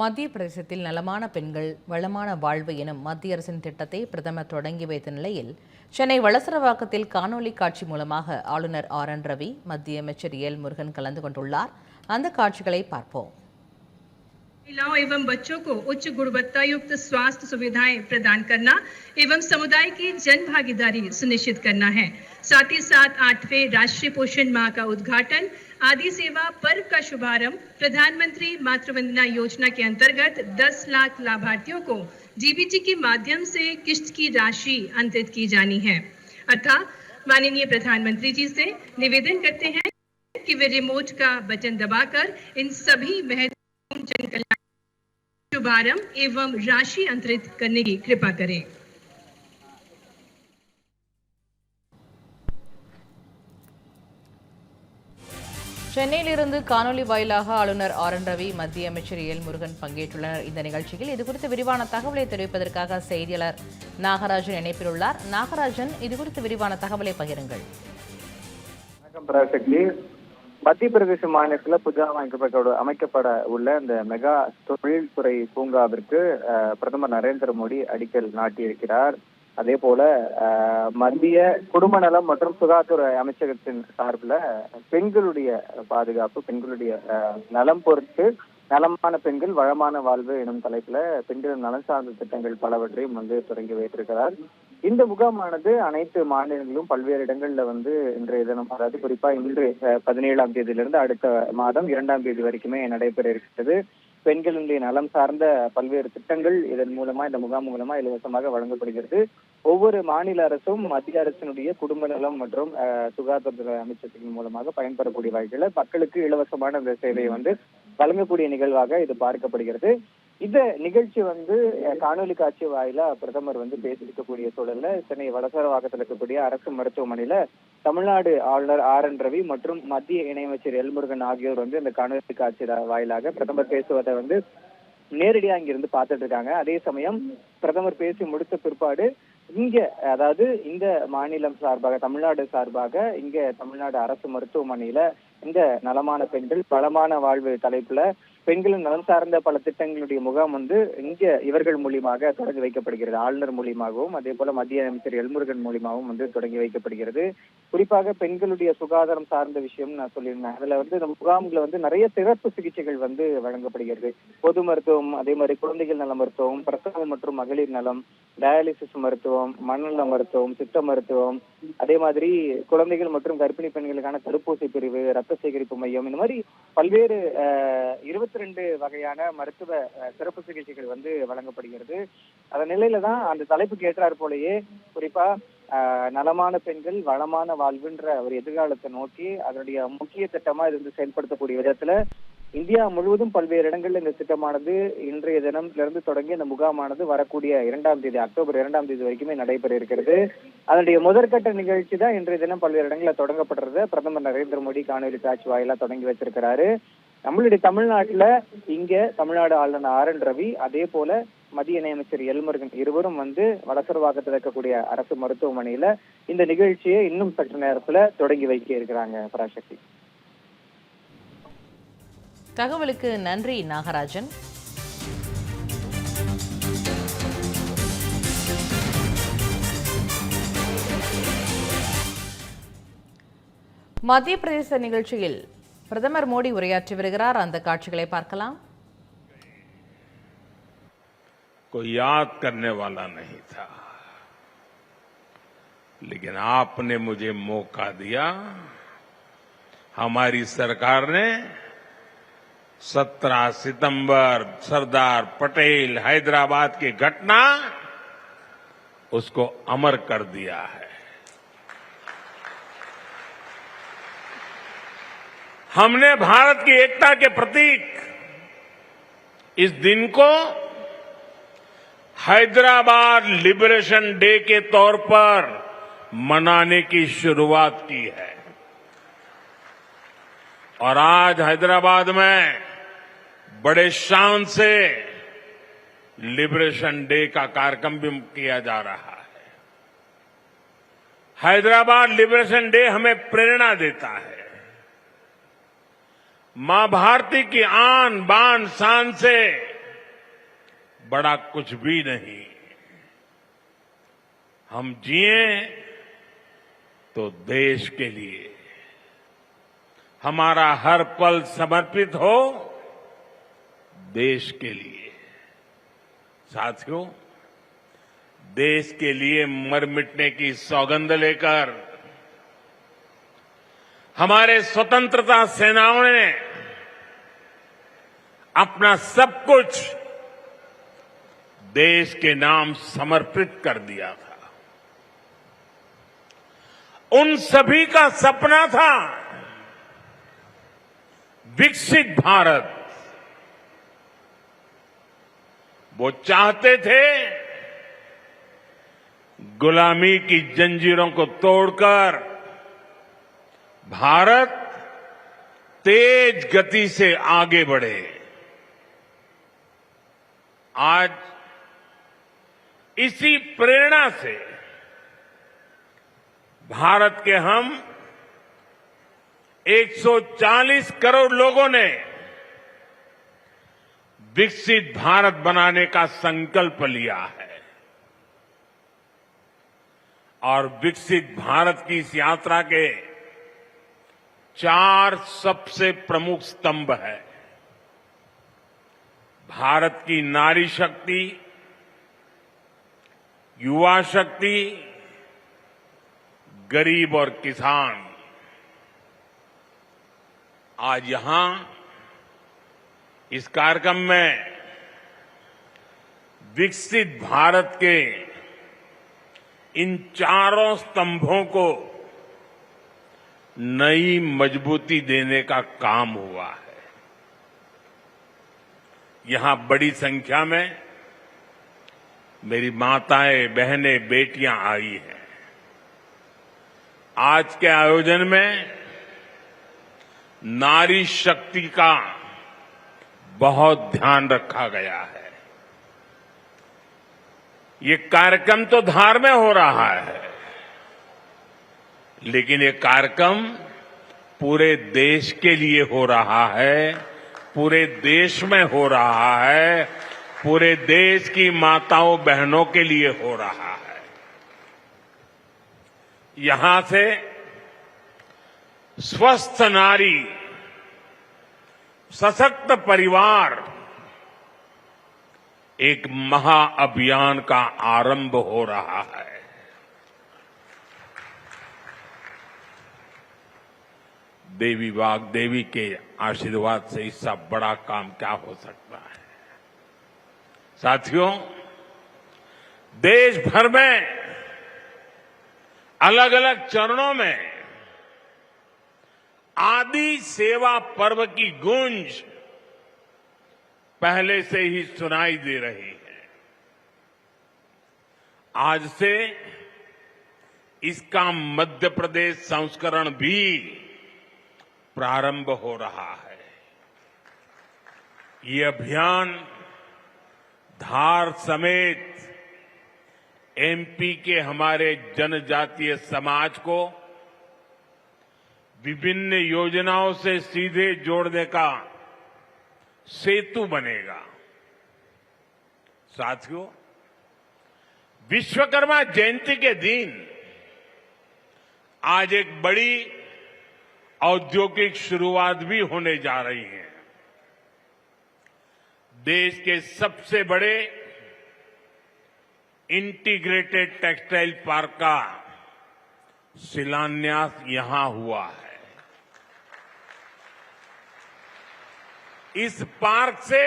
மத்திய பிரதேசத்தில் நலமான பெண்கள் வளமான வாழ்வு எனும் மத்திய அரசின் திட்டத்தை பிரதமர் தொடங்கி வைத்த நிலையில் சென்னை வளசரவாக்கத்தில் காணொலி காட்சி மூலமாக ஆளுநர் RN ரவி, மத்திய அமைச்சர் எல் முருகன் கலந்து கொண்டுள்ளார். அந்த காட்சிகளை பார்ப்போம். महिलाओं एवं बच्चों को उच्च गुणवत्ता युक्त स्वास्थ्य सुविधाएं प्रदान करना एवं समुदाय की जन भागीदारी सुनिश्चित करना है। साथ ही साथ 8वें राष्ट्रीय पोषण माह का उद्घाटन, आदि सेवा पर्व का शुभारंभ, प्रधानमंत्री मातृवंदना योजना के अंतर्गत 10 लाख लाभार्थियों को डीबीटी के माध्यम से किश्त की राशि अंतरित की जानी है। अर्थात माननीय प्रधानमंत्री जी से निवेदन करते हैं कि वे रिमोट का बटन दबाकर इन सभी महत्वपूर्ण जन कल्याण शुभारंभ एवं राशि अंतरित करने की कृपा करें। சென்னையிலிருந்து காணொலி வாயிலாக ஆளுநர் RN ரவி, மத்திய அமைச்சர் எல் முருகன் பங்கேற்றுள்ளனர். இந்த நிகழ்ச்சியில் இதுகுறித்து விரிவான தகவலை தெரிவிப்பதற்காக செய்தியாளர் நாகராஜன் இணைப்பில் உள்ளார். நாகராஜன், இதுகுறித்து விரிவான தகவலை பகிருங்கள். வணக்கம் பராசக்தி. மத்திய பிரதேச மாநிலத்தில் புதிதாக அமைக்கப்பட உள்ள இந்த மெகா தொழில்துறை பூங்காவிற்கு பிரதமர் நரேந்திர மோடி அடிக்கல் நாட்டியிருக்கிறார். அதே போல மத்திய குடும்ப நலம் மற்றும் சுகாதார அமைச்சகத்தின் சார்பில் பெண்களுடைய பாதுகாப்பு, பெண்களுடைய நலம் பொறுத்து நலமான பெண்கள் வளமான வாழ்வு எனும் தலைப்புல பெண்கள் நலன் சார்ந்த திட்டங்கள் பலவற்றையும் தொடங்கி வைத்திருக்கிறார். இந்த முகாமானது அனைத்து மாநிலங்களிலும் பல்வேறு இடங்கள்ல இன்றைய தினம், அதாவது குறிப்பா இன்று 17ஆம் தேதியிலிருந்து அடுத்த மாதம் 2ஆம் தேதி வரைக்குமே நடைபெற இருக்கிறது. பெண்களுடைய நலம் சார்ந்த பல்வேறு திட்டங்கள் இதன் மூலமா, இந்த முகாம் மூலமா இலவசமாக வழங்கப்படுகிறது. ஒவ்வொரு மாநில அரசும் மத்திய அரசினுடைய குடும்ப நலம் மற்றும் சுகாதாரத்துறை அமைச்சகத்தின் மூலமாக பயன்பெறக்கூடிய வகையில மக்களுக்கு இலவசமான இந்த சேவையை வழங்கக்கூடிய நிகழ்வாக இது பார்க்கப்படுகிறது. இந்த நிகழ்ச்சி காணொலி காட்சி வாயிலா பிரதமர் பேசியிருக்கக்கூடிய சூழல்ல சென்னை வளசரவாக்கத்தில் இருக்கக்கூடிய அரசு மருத்துவமனையில தமிழ்நாடு ஆளுநர் RN ரவி மற்றும் மத்திய இணையமைச்சர் எல் முருகன் ஆகியோர் இந்த காணொலி காட்சி வாயிலாக பிரதமர் பேசுவதை நேரடியா இங்கிருந்து பார்த்துட்டு இருக்காங்க. அதே சமயம் பிரதமர் பேசி முடித்த பிற்பாடு இங்க, அதாவது இந்த மாநிலம் சார்பாக, தமிழ்நாடு சார்பாக இங்க தமிழ்நாடு அரசு மருத்துவமனையில இந்த நலமான பெண்கள் வளமான வாழ்வு தலைப்புல பெண்களின் நலம் சார்ந்த பல திட்டங்களுடைய முகாம் இங்க இவர்கள் மூலியமாக தொடங்கி வைக்கப்படுகிறது. ஆளுநர் மூலியமாகவும் அதே போல மத்திய அமைச்சர் எல் முருகன் மூலியமாகவும் தொடங்கி வைக்கப்படுகிறது. குறிப்பாக பெண்களுடைய சுகாதாரம் சார்ந்த விஷயம் நான் சொல்லியிருந்தேன். அதுல இந்த முகாம்ல நிறைய சிறப்பு சிகிச்சைகள் வழங்கப்படுகிறது. பொது மருத்துவம், அதே மாதிரி குழந்தைகள் நல மருத்துவம், பிரசவம் மற்றும் மகளிர் நலம், டயாலிசிஸ் மருத்துவம், மனநல மருத்துவம், சித்த மருத்துவம், அதே மாதிரி குழந்தைகள் மற்றும் கர்ப்பிணி பெண்களுக்கான தடுப்பூசி பிரிவு, ரத்த சேகரிப்பு மையம், இந்த மாதிரி பல்வேறு 22 வகையான மருத்துவ சிறப்பு சிகிச்சைகள் வழங்கப்படுகிறது. அதன் நிலையில தான் அந்த தலைப்புக்கு ஏற்றாற் போலயே குறிப்பா நலமான பெண்கள் வளமான வாழ்வுன்ற ஒரு எதிர்காலத்தை நோக்கி அதனுடைய முக்கிய திட்டமா இது செயல்படுத்தக்கூடிய விதத்துல இந்தியா முழுவதும் பல்வேறு இடங்கள்ல இந்த திட்டமானது இன்றைய தினத்திலிருந்து தொடங்கி இந்த முகாமானது வரக்கூடிய 2ஆம் தேதி, அக்டோபர் 2ஆம் தேதி வரைக்குமே நடைபெற இருக்கிறது. அதனுடைய முதற்கட்ட நிகழ்ச்சி தான் இன்றைய தினம் பல்வேறு இடங்களில் தொடங்கப்படுறத பிரதமர் நரேந்திர மோடி காணொலி காட்சி வாயிலா தொடங்கி வச்சிருக்கிறாரு. நம்மளுடைய தமிழ்நாட்டுல இங்க தமிழ்நாடு ஆளுநர் RN ரவி, அதே போல மத்திய இணையமைச்சர் எல் முருகன் இருவரும் வளசரவாக்கத்தில் இருக்கக்கூடிய அரசு மருத்துவமனையில இந்த நிகழ்ச்சியை இன்னும் சற்று நேரத்துல தொடங்கி வைக்க இருக்கிறாங்க. பராசக்தி, தகவலுக்கு நன்றி நாகராஜன். மத்திய பிரதேச நிகழ்ச்சியில் பிரதமர் மோடி உரையாற்றி வருகிறார். அந்த காட்சிகளை பார்க்கலாம். कोई याद करने वाला नहीं था, लेकिन आपने मुझे मौका दिया। हमारी सरकार ने 17 सितंबर सरदार पटेल हैदराबाद की घटना उसको अमर कर दिया है। हमने भारत की एकता के प्रतीक इस दिन को हैदराबाद लिबरेशन डे के तौर पर मनाने की शुरुआत की है और आज हैदराबाद में बड़े शान से लिबरेशन डे का कार्यक्रम भी किया जा रहा है। हैदराबाद लिबरेशन डे हमें प्रेरणा देता है। मां भारती की आन बान शान से बड़ा कुछ भी नहीं। हम जिए तो देश के लिए, हमारा हर पल समर्पित हो देश के लिए। साथियों, देश के लिए मर मिटने की सौगंध लेकर हमारे स्वतंत्रता सेनाओं ने अपना सब कुछ देश के नाम समर्पित कर दिया था। उन सभी का सपना था विकसित भारत। वो चाहते थे गुलामी की जंजीरों को तोड़कर भारत तेज गति से आगे बढ़े। आज इसी प्रेरणा से भारत के हम 140 करोड़ लोगों ने विकसित भारत बनाने का संकल्प लिया है। और विकसित भारत की इस यात्रा के 4 सबसे प्रमुख स्तंभ है। भारत की नारी शक्ति, युवा शक्ति, गरीब और किसान। आज यहां इस कार्यक्रम में विकसित भारत के इन चारों स्तंभों को नई मजबूती देने का काम हुआ है। यहां बड़ी संख्या में मेरी माताएं, बहनें, बेटियां आई हैं। आज के आयोजन में नारी शक्ति का बहुत ध्यान रखा गया है। ये कार्यक्रम तो धार में हो रहा है, लेकिन ये कार्यक्रम पूरे देश के लिए हो रहा है, पूरे देश में हो रहा है, पूरे देश की माताओं बहनों के लिए हो रहा है। यहां से स्वस्थ नारी, सशक्त परिवार एक महाअभियान का आरंभ हो रहा है। देवी वाग्देवी के आशीर्वाद से इससे बड़ा काम क्या हो सकता है। साथियों, देश भर में अलग अलग चरणों में आदि सेवा पर्व की गूंज पहले से ही सुनाई दे रही है। आज से इसका मध्य प्रदेश संस्करण भी प्रारंभ हो रहा है। ये अभियान धार समेत एमपी के हमारे जनजातीय समाज को विभिन्न योजनाओं से सीधे जोड़ने का सेतु बनेगा। साथियों, विश्वकर्मा जयंती के दिन आज एक बड़ी औद्योगिक शुरुआत भी होने जा रही है। देश के सबसे बड़े इंटीग्रेटेड टेक्सटाइल पार्क का शिलान्यास यहां हुआ है। इस पार्क से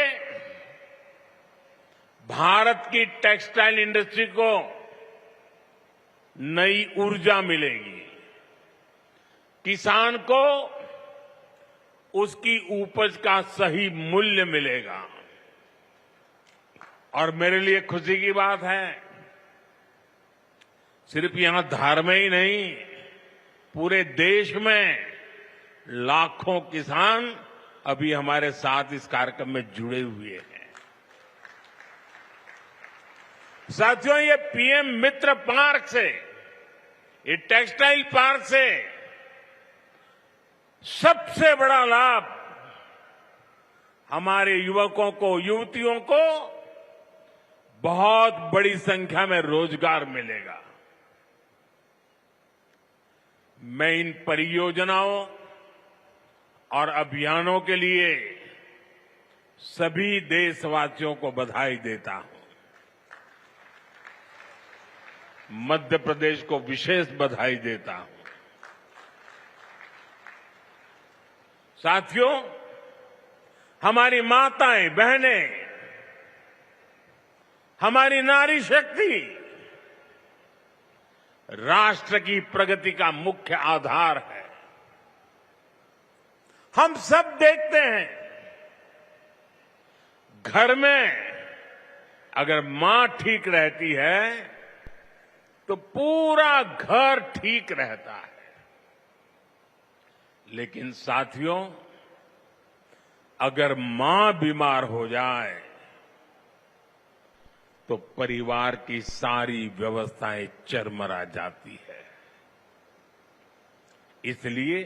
भारत की टेक्सटाइल इंडस्ट्री को नई ऊर्जा मिलेगी, किसान को उसकी उपज का सही मूल्य मिलेगा। और मेरे लिए खुशी की बात है, सिर्फ यहां धार में ही नहीं, पूरे देश में लाखों किसान अभी हमारे साथ इस कार्यक्रम में जुड़े हुए हैं। साथियों, ये पीएम मित्र पार्क से, ये टेक्सटाइल पार्क से सबसे बड़ा लाभ हमारे युवकों को, युवतियों को बहुत बड़ी संख्या में रोजगार मिलेगा। मैं इन परियोजनाओं और अभियानों के लिए सभी देशवासियों को बधाई देता हूं। मध्य प्रदेश को विशेष बधाई देता हूं। साथियों, हमारी माताएं, बहनें, हमारी नारी शक्ति राष्ट्र की प्रगति का मुख्य आधार है। हम सब देखते हैं, घर में अगर मां ठीक रहती है तो पूरा घर ठीक रहता है। लेकिन साथियों, अगर मां बीमार हो जाए तो परिवार की सारी व्यवस्थाएं चरमरा जाती है। इसलिए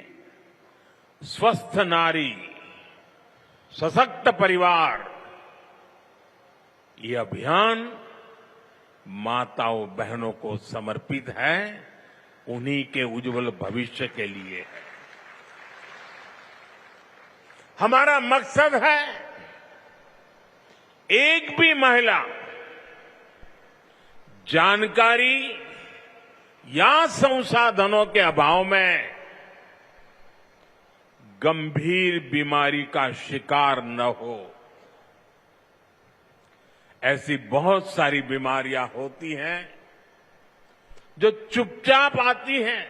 स्वस्थ नारी, सशक्त परिवार, ये अभियान माताओं बहनों को समर्पित है, उन्हीं के उज्जवल भविष्य के लिए है। हमारा मकसद है एक भी महिला जानकारी या संसाधनों के अभाव में गंभीर बीमारी का शिकार न हो। ऐसी बहुत सारी बीमारियां होती हैं जो चुपचाप आती हैं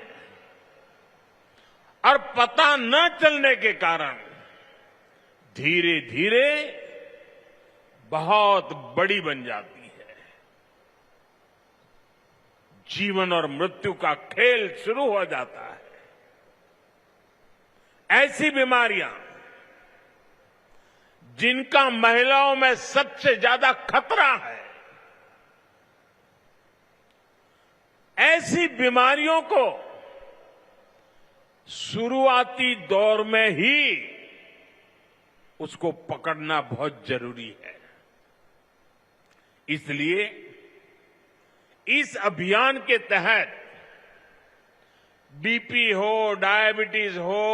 और पता न चलने के कारण धीरे धीरे बहुत बड़ी बन जाती है। जीवन और मृत्यु का खेल शुरू हो जाता है। ऐसी बीमारियां जिनका महिलाओं में सबसे ज्यादा खतरा है, ऐसी बीमारियों को शुरुआती दौर में ही उसको पकड़ना बहुत जरूरी है। इसलिए इस अभियान के तहत बीपी हो, डायबिटीज हो,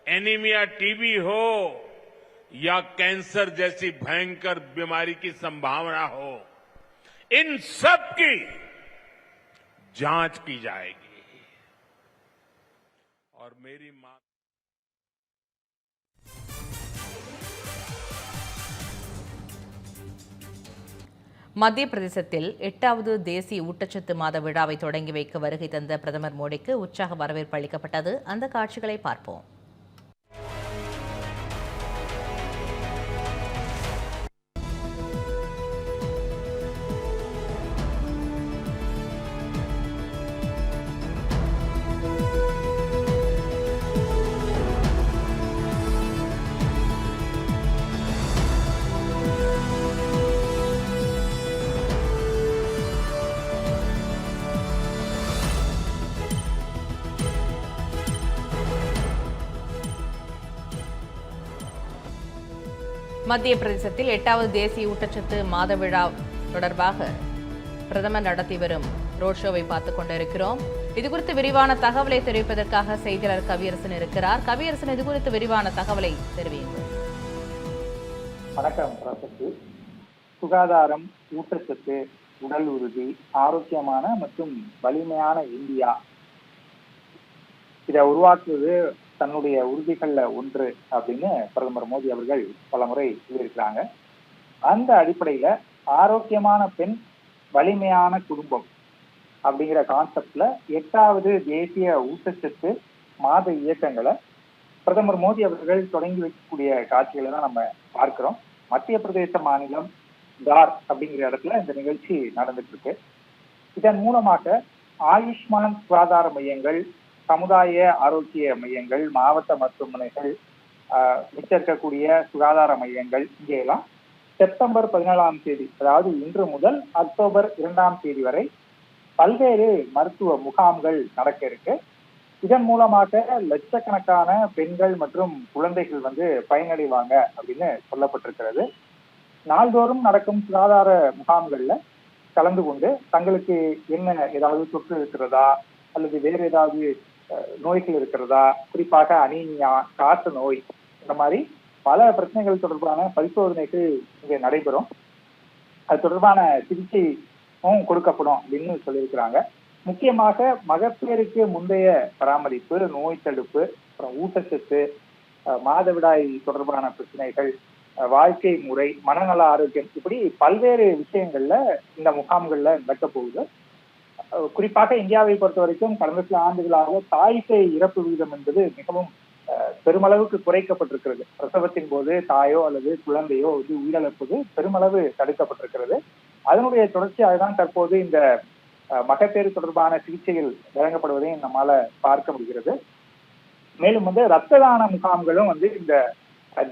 एनीमिया, टीबी हो या कैंसर जैसी भयंकर बीमारी की संभावना हो, इन सब की जांच की जाएगी। और मेरी मां மத்திய பிரதேசத்தில் 8வது தேசிய ஊட்டச்சத்து மாத விழாவை தொடங்கி வைக்க வருகை தந்த பிரதமர் மோடிக்கு உற்சாக வரவேற்பு அளிக்கப்பட்டது. அந்த காட்சிகளை பார்ப்போம். மத்திய பிரதேசத்தில் 8வது தேசிய ஊட்டச்சத்து மாத விழா தொடர்பாக பிரதமர் நடத்தி வரும் ரோட் ஷோவை பார்த்துக் கொண்டிருக்கிறோம். இதுகுறித்து விரிவான தகவலை தெரிவிப்பதற்காக செய்தியாளர் கவியரசன் இருக்கிறார். கவியரசன், இதுகுறித்து விரிவான தகவலை தெரிவியுங்கள். வணக்கம் பிரசத்து. சுகாதாரம், ஊட்டச்சத்து, உடல் உறுதி, ஆரோக்கியமான மற்றும் வலிமையான இந்தியா, இதை உருவாக்குவது தன்னுடைய உறுதிகள்ல ஒன்று அப்படின்னு பிரதமர் மோடி அவர்கள் பலமுறை சொல்லியிருக்கிறாங்க. அந்த அடிப்படையில ஆரோக்கியமான பெண், வலிமையான குடும்பம் அப்படிங்கிற கான்செப்ட்ல 8வது தேசிய ஊட்டச்சத்து மாத இயக்கங்களை பிரதமர் மோடி அவர்கள் தொடங்கி வைக்கக்கூடிய காட்சிகளை தான் நம்ம பார்க்கிறோம். மத்திய பிரதேச மாநிலம் தார் அப்படிங்கிற இடத்துல இந்த நிகழ்ச்சி நடந்துட்டு இருக்கு. இதன் மூலமாக ஆயுஷ்மான் சுகாதார மையங்கள், சமுதாய ஆரோக்கிய மையங்கள், மாவட்ட மருத்துவமனைகள், இருக்கக்கூடிய சுகாதார மையங்கள், இங்கெல்லாம் செப்டம்பர் 17ஆம் தேதி, அதாவது இன்று முதல் அக்டோபர் 2ஆம் தேதி வரை பல்வேறு மருத்துவ முகாம்கள் நடக்க இருக்கு. இதன் மூலமாக லட்சக்கணக்கான பெண்கள் மற்றும் குழந்தைகள் பயனடைவாங்க அப்படின்னு சொல்லப்பட்டிருக்கிறது. நாள்தோறும் நடக்கும் சுகாதார முகாம்கள்ல கலந்து கொண்டு தங்களுக்கு என்ன ஏதாவது தொற்று இருக்கிறதா அல்லது வேறு ஏதாவது நோய்கள் இருக்கிறதா, குறிப்பாக அனீமியா, காச நோய், இந்த மாதிரி பல பிரச்சனைகள் தொடர்பான பரிசோதனைகள் இங்கே நடைபெறும். அது தொடர்பான சிகிச்சையும் கொடுக்கப்படும் அப்படின்னு சொல்லியிருக்கிறாங்க. முக்கியமாக மகப்பேறுக்கு முந்தைய பராமரிப்பு, நோய் தடுப்பு, அப்புறம் ஊட்டச்சத்து, மாதவிடாய் தொடர்பான பிரச்சனைகள், வாழ்க்கை முறை, மனநல ஆரோக்கியம், இப்படி பல்வேறு விஷயங்கள்ல இந்த முகாம்கள்ல நடக்க போகுது. குறிப்பாக இந்தியாவை பொறுத்த வரைக்கும் கடந்த சில ஆண்டுகளாக தாய்சேய் இறப்பு விகிதம் என்பது மிகவும் பெருமளவுக்கு குறைக்கப்பட்டிருக்கிறது. பிரசவத்தின் போது தாயோ அல்லது குழந்தையோ உயிரிழப்பது பெருமளவு தடுக்கப்பட்டிருக்கிறது. அதனுடைய தொடர்ச்சியாக தான் தற்போது இந்த மகப்பேறு தொடர்பான சிகிச்சைகள் வழங்கப்படுவதையும் நம்மால பார்க்க முடிகிறது. மேலும் ரத்த தான முகாம்களும் இந்த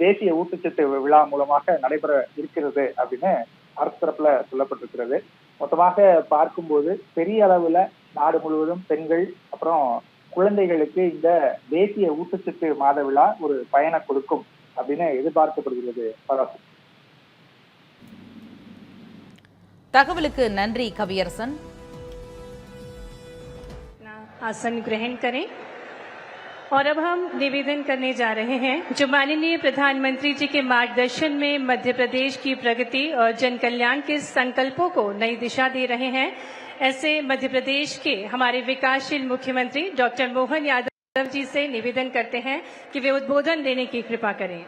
தேசிய ஊட்டச்சத்து விழா மூலமாக நடைபெற இருக்கிறது அப்படின்னு அரசு தரப்புல சொல்லப்பட்டிருக்கிறது. மொத்தமாக பார்க்கும்போது பெரிய அளவுல நாடு முழுவதும் பெண்கள் அப்புறம் குழந்தைகளுக்கு இந்த தேசிய ஊட்டச்சத்து மாத விழா ஒரு பயனை கொடுக்கும் அப்படின்னு எதிர்பார்க்கப்படுகிறது. தகவலுக்கு நன்றி கவியரசன். आसन ग्रहण करें और अब हम निवेदन करने जा रहे हैं जो माननीय प्रधानमंत्री जी के मार्गदर्शन में मध्य प्रदेश की प्रगति और जन कल्याण के संकल्पों को नई दिशा दे रहे हैं। ऐसे मध्य प्रदेश के हमारे विकासशील मुख्यमंत्री डॉक्टर मोहन यादव जी से निवेदन करते हैं कि वे उद्बोधन देने की कृपा करें।